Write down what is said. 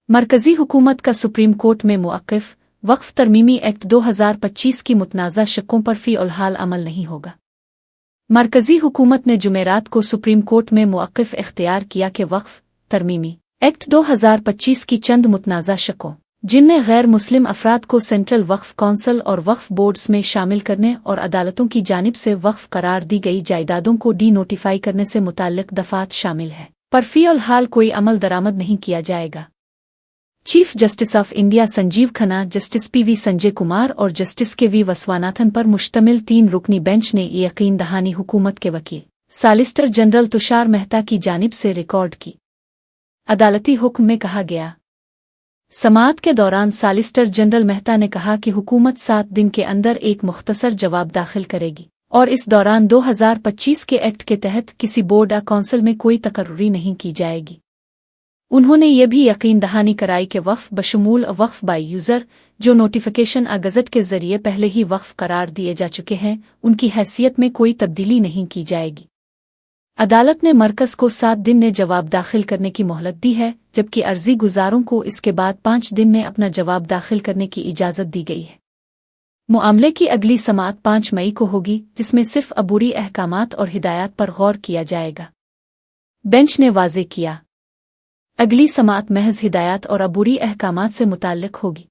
मरकज़ी हुकूमत का सुप्रीम कोर्ट में मुअक्किफ वक्फ तरमीमी एक्ट 2025 की मुतनाज़ा शकों पर फ़ी-उल-हाल अमल नहीं होगा। मरकज़ी हुकूमत ने जुमेरात को सुप्रीम कोर्ट में मुअक्किफ इख्तियार किया कि वक्फ तरमीमी एक्ट 2025 की चंद मुतनाज़ा शकों, जिनमें गैर मुस्लिम अफराद को सेंट्रल वक्फ कौंसिल और वक्फ बोर्ड्स में शामिल करने और अदालतों की जानिब से वक्फ करार दी गई जायदादों को डी नोटिफाई करने से मुताल्लिक दफ़ात शामिल है, पर फ़ी-उल-हाल कोई अमल दरामद नहीं किया जाएगा। Chief justice of India Sanjiv Khanna, justice P V. Sanjay Kumar और जस्टिस के.वी. वसवानाथन पर मुश्तमिल 3 रुकनी बेंच ने ये यकीन दहानी हुकूमत के वकील सॉलिसिटर जनरल तुषार मेहता की जानिब से रिकॉर्ड की। अदालती हुक्म में कहा गया। समाअत के दौरान सॉलिसिटर जनरल मेहता ने कहा कि हुकूमत 7 दिन के अंदर एक मुख्तसर जवाब दाखिल करेगी और इस दौरान 2025 के एक्ट के तहत किसी बोर्ड या कौंसिल में कोई तकर्री नहीं की जाएगी। उन्होंने ये भी यकीन दहानी कराई कि वक्फ बशमूल वक्फ बाय यूज़र जो नोटिफिकेशन आ गज़ट के ज़रिए पहले ही वक्फ करार दिए जा चुके हैं, उनकी हैसियत में कोई तब्दीली नहीं की जाएगी। अदालत ने मरकज़ को 7 दिन में जवाब दाखिल करने की मोहलत दी है, जबकि अर्जी गुजारों को इसके बाद 5 दिन में अपना जवाब दाखिल करने की इजाज़त दी गई है। मुआमले की अगली समाअत 5 मई को होगी, जिसमें सिर्फ अबूरी अहकामात और हिदायत पर गौर किया जाएगा। बेंच ने वाज़ेह किया, अगली समाअत महज हिदायत और अबूरी अहकामात से मुताल्लिक़ होगी।